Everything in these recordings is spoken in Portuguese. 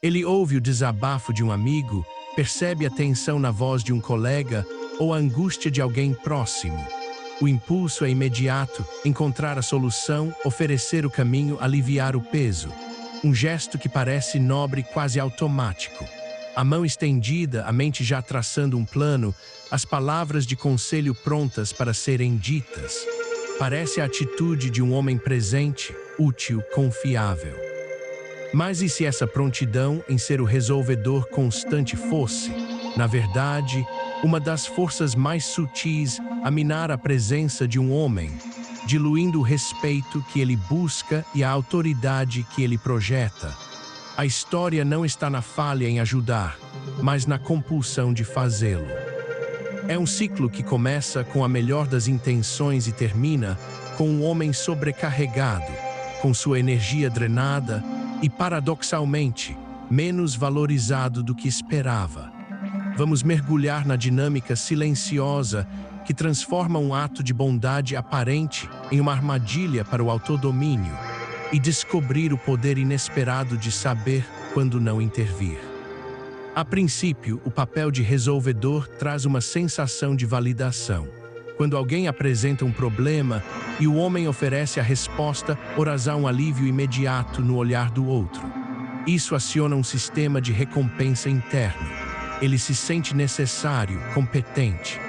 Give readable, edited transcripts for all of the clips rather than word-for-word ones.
Ele ouve o desabafo de um amigo, percebe a tensão na voz de um colega ou a angústia de alguém próximo. O impulso é imediato, encontrar a solução, oferecer o caminho, aliviar o peso. Um gesto que parece nobre, quase automático. A mão estendida, a mente já traçando um plano, as palavras de conselho prontas para serem ditas. Parece a atitude de um homem presente, útil, confiável. Mas e se essa prontidão em ser o resolvedor constante fosse, na verdade, uma das forças mais sutis a minar a presença de um homem, diluindo o respeito que ele busca e a autoridade que ele projeta? A história não está na falha em ajudar, mas na compulsão de fazê-lo. É um ciclo que começa com a melhor das intenções e termina com um homem sobrecarregado, com sua energia drenada e, paradoxalmente, menos valorizado do que esperava. Vamos mergulhar na dinâmica silenciosa que transforma um ato de bondade aparente em uma armadilha para o autodomínio e descobrir o poder inesperado de saber quando não intervir. A princípio, o papel de resolvedor traz uma sensação de validação. Quando alguém apresenta um problema e o homem oferece a resposta, ora há um alívio imediato no olhar do outro. Isso aciona um sistema de recompensa interno. Ele se sente necessário, competente.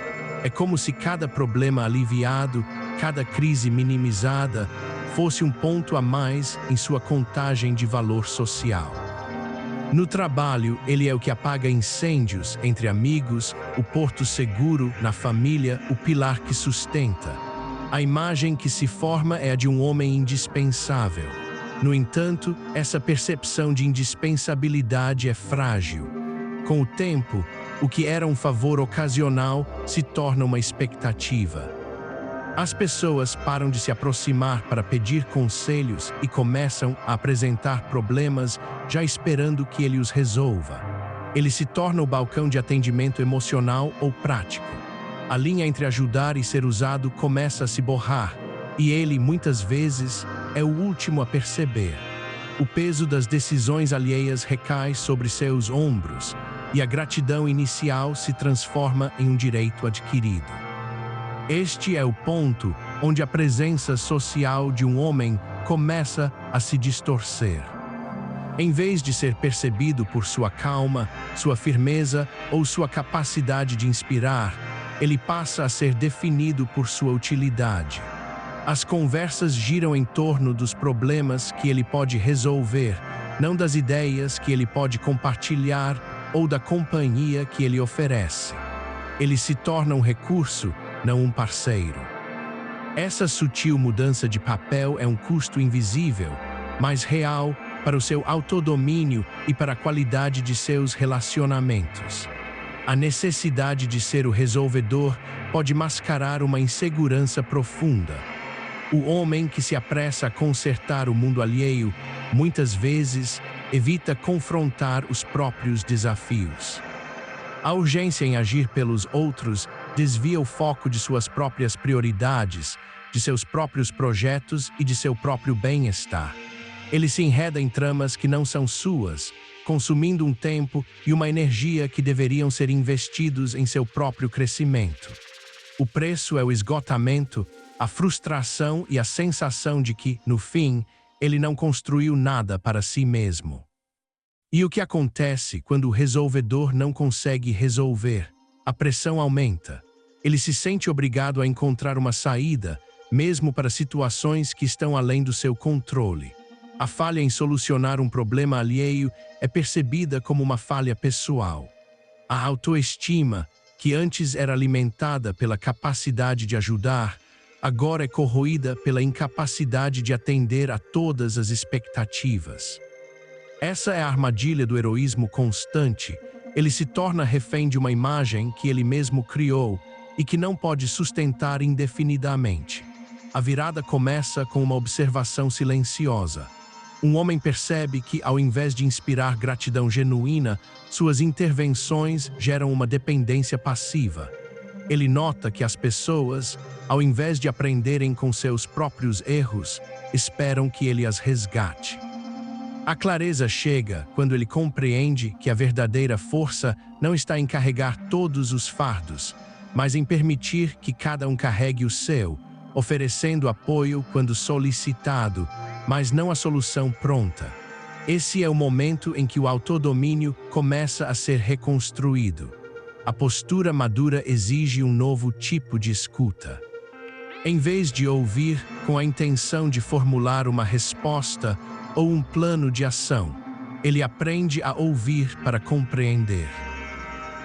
É como se cada problema aliviado, cada crise minimizada, fosse um ponto a mais em sua contagem de valor social. No trabalho, ele é o que apaga incêndios entre amigos, o porto seguro na família, o pilar que sustenta. A imagem que se forma é a de um homem indispensável. No entanto, essa percepção de indispensabilidade é frágil. Com o tempo, o que era um favor ocasional se torna uma expectativa. As pessoas param de se aproximar para pedir conselhos e começam a apresentar problemas já esperando que ele os resolva. Ele se torna o balcão de atendimento emocional ou prático. A linha entre ajudar e ser usado começa a se borrar, e ele, muitas vezes, é o último a perceber. O peso das decisões alheias recai sobre seus ombros, e a gratidão inicial se transforma em um direito adquirido. Este é o ponto onde a presença social de um homem começa a se distorcer. Em vez de ser percebido por sua calma, sua firmeza ou sua capacidade de inspirar, ele passa a ser definido por sua utilidade. As conversas giram em torno dos problemas que ele pode resolver, não das ideias que ele pode compartilhar ou da companhia que ele oferece. Ele se torna um recurso, não um parceiro. Essa sutil mudança de papel é um custo invisível, mas real para o seu autodomínio e para a qualidade de seus relacionamentos. A necessidade de ser o resolvedor pode mascarar uma insegurança profunda. O homem que se apressa a consertar o mundo alheio, muitas vezes, evita confrontar os próprios desafios. A urgência em agir pelos outros desvia o foco de suas próprias prioridades, de seus próprios projetos e de seu próprio bem-estar. Ele se enreda em tramas que não são suas, consumindo um tempo e uma energia que deveriam ser investidos em seu próprio crescimento. O preço é o esgotamento, a frustração e a sensação de que, no fim, ele não construiu nada para si mesmo. E o que acontece quando o resolvedor não consegue resolver? A pressão aumenta. Ele se sente obrigado a encontrar uma saída, mesmo para situações que estão além do seu controle. A falha em solucionar um problema alheio é percebida como uma falha pessoal. A autoestima, que antes era alimentada pela capacidade de ajudar, agora é corroída pela incapacidade de atender a todas as expectativas. Essa é a armadilha do heroísmo constante. Ele se torna refém de uma imagem que ele mesmo criou e que não pode sustentar indefinidamente. A virada começa com uma observação silenciosa. Um homem percebe que, ao invés de inspirar gratidão genuína, suas intervenções geram uma dependência passiva. Ele nota que as pessoas, ao invés de aprenderem com seus próprios erros, esperam que ele as resgate. A clareza chega quando ele compreende que a verdadeira força não está em carregar todos os fardos, mas em permitir que cada um carregue o seu, oferecendo apoio quando solicitado, mas não a solução pronta. Esse é o momento em que o autodomínio começa a ser reconstruído. A postura madura exige um novo tipo de escuta. Em vez de ouvir com a intenção de formular uma resposta ou um plano de ação, ele aprende a ouvir para compreender.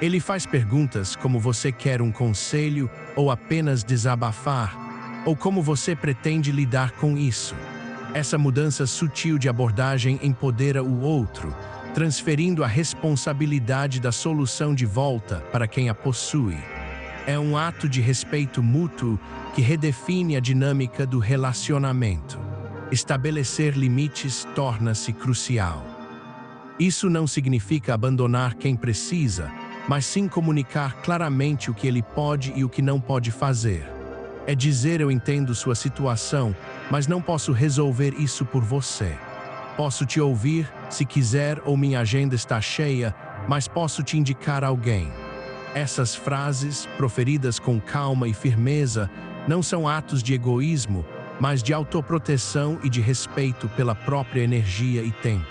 Ele faz perguntas como: você quer um conselho ou apenas desabafar? Ou como você pretende lidar com isso? Essa mudança sutil de abordagem empodera o outro, transferindo a responsabilidade da solução de volta para quem a possui. É um ato de respeito mútuo que redefine a dinâmica do relacionamento. Estabelecer limites torna-se crucial. Isso não significa abandonar quem precisa, mas sim comunicar claramente o que ele pode e o que não pode fazer. É dizer: eu entendo sua situação, mas não posso resolver isso por você. Posso te ouvir, se quiser, ou minha agenda está cheia, mas posso te indicar alguém. Essas frases, proferidas com calma e firmeza, não são atos de egoísmo, mas de autoproteção e de respeito pela própria energia e tempo.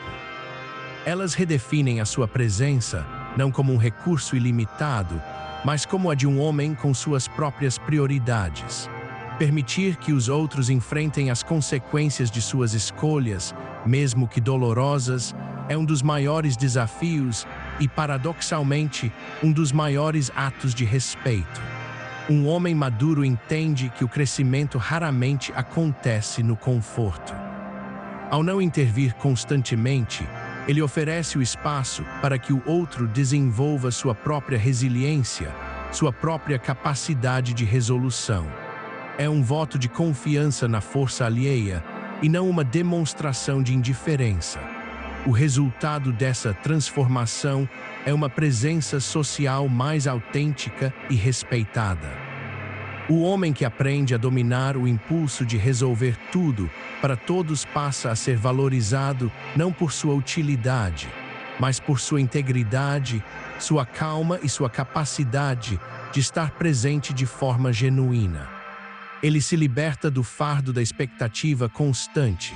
Elas redefinem a sua presença, não como um recurso ilimitado, mas como a de um homem com suas próprias prioridades. Permitir que os outros enfrentem as consequências de suas escolhas, mesmo que dolorosas, é um dos maiores desafios e, paradoxalmente, um dos maiores atos de respeito. Um homem maduro entende que o crescimento raramente acontece no conforto. Ao não intervir constantemente, ele oferece o espaço para que o outro desenvolva sua própria resiliência, sua própria capacidade de resolução. É um voto de confiança na força alheia e não uma demonstração de indiferença. O resultado dessa transformação é uma presença social mais autêntica e respeitada. O homem que aprende a dominar o impulso de resolver tudo para todos passa a ser valorizado não por sua utilidade, mas por sua integridade, sua calma e sua capacidade de estar presente de forma genuína. Ele se liberta do fardo da expectativa constante,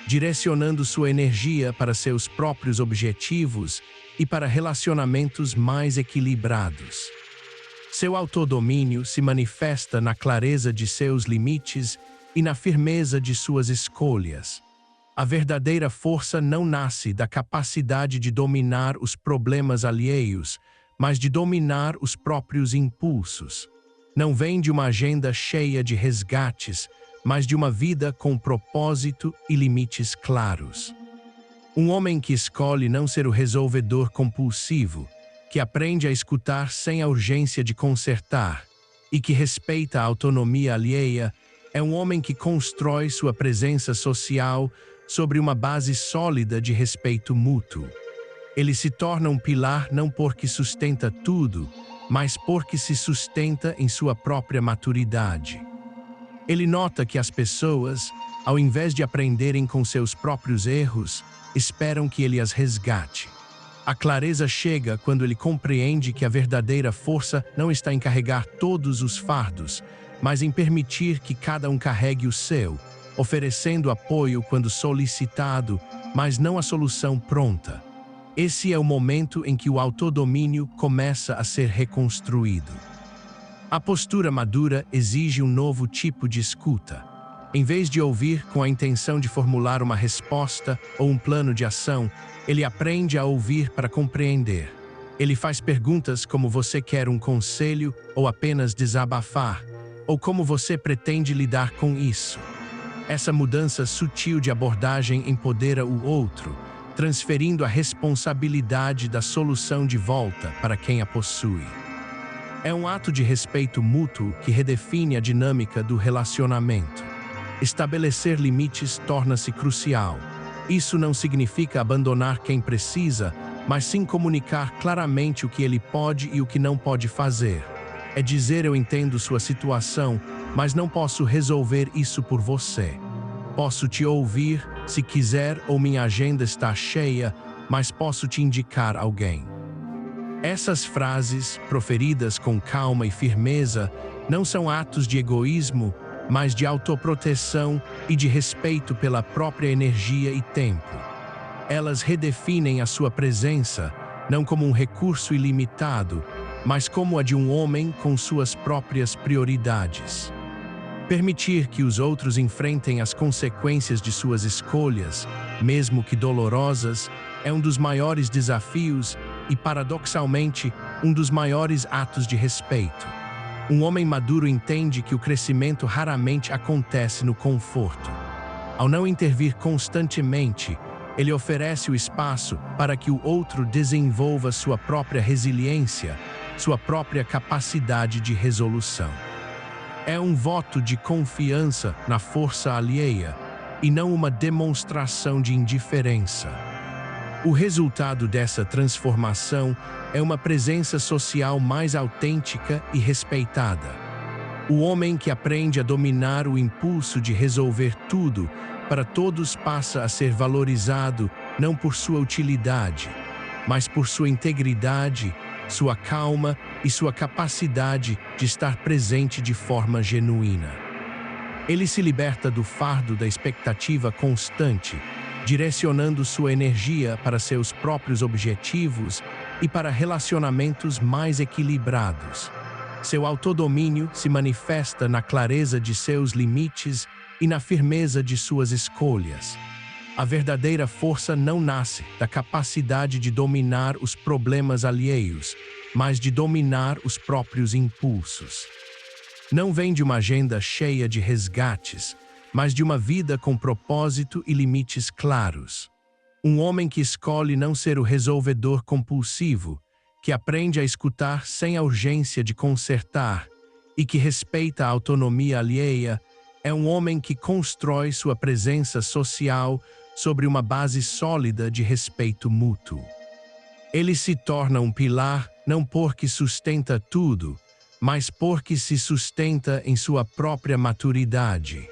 direcionando sua energia para seus próprios objetivos e para relacionamentos mais equilibrados. Seu autodomínio se manifesta na clareza de seus limites e na firmeza de suas escolhas. A verdadeira força não nasce da capacidade de dominar os problemas alheios, mas de dominar os próprios impulsos. Não vem de uma agenda cheia de resgates, mas de uma vida com propósito e limites claros. Um homem que escolhe não ser o resolvedor compulsivo, que aprende a escutar sem a urgência de consertar e que respeita a autonomia alheia, é um homem que constrói sua presença social sobre uma base sólida de respeito mútuo. Ele se torna um pilar não porque sustenta tudo, mas porque se sustenta em sua própria maturidade. Ele nota que as pessoas, ao invés de aprenderem com seus próprios erros, esperam que ele as resgate. A clareza chega quando ele compreende que a verdadeira força não está em carregar todos os fardos, mas em permitir que cada um carregue o seu, oferecendo apoio quando solicitado, mas não a solução pronta. Esse é o momento em que o autodomínio começa a ser reconstruído. A postura madura exige um novo tipo de escuta. Em vez de ouvir com a intenção de formular uma resposta ou um plano de ação, ele aprende a ouvir para compreender. Ele faz perguntas como: você quer um conselho ou apenas desabafar? Ou como você pretende lidar com isso? Essa mudança sutil de abordagem empodera o outro, transferindo a responsabilidade da solução de volta para quem a possui. É um ato de respeito mútuo que redefine a dinâmica do relacionamento. Estabelecer limites torna-se crucial. Isso não significa abandonar quem precisa, mas sim comunicar claramente o que ele pode e o que não pode fazer. É dizer: eu entendo sua situação, mas não posso resolver isso por você. Posso te ouvir, se quiser, ou minha agenda está cheia, mas posso te indicar alguém. Essas frases, proferidas com calma e firmeza, não são atos de egoísmo, mas de autoproteção e de respeito pela própria energia e tempo. Elas redefinem a sua presença, não como um recurso ilimitado, mas como a de um homem com suas próprias prioridades. Permitir que os outros enfrentem as consequências de suas escolhas, mesmo que dolorosas, é um dos maiores desafios e, paradoxalmente, um dos maiores atos de respeito. Um homem maduro entende que o crescimento raramente acontece no conforto. Ao não intervir constantemente, ele oferece o espaço para que o outro desenvolva sua própria resiliência, sua própria capacidade de resolução. É um voto de confiança na força alheia e não uma demonstração de indiferença. O resultado dessa transformação é uma presença social mais autêntica e respeitada. O homem que aprende a dominar o impulso de resolver tudo para todos passa a ser valorizado não por sua utilidade, mas por sua integridade, sua calma e sua capacidade de estar presente de forma genuína. Ele se liberta do fardo da expectativa constante, direcionando sua energia para seus próprios objetivos e para relacionamentos mais equilibrados. Seu autodomínio se manifesta na clareza de seus limites e na firmeza de suas escolhas. A verdadeira força não nasce da capacidade de dominar os problemas alheios, mas de dominar os próprios impulsos. Não vem de uma agenda cheia de resgates, mas de uma vida com propósito e limites claros. Um homem que escolhe não ser o resolvedor compulsivo, que aprende a escutar sem a urgência de consertar e que respeita a autonomia alheia, é um homem que constrói sua presença social sobre uma base sólida de respeito mútuo. Ele se torna um pilar não porque sustenta tudo, mas porque se sustenta em sua própria maturidade.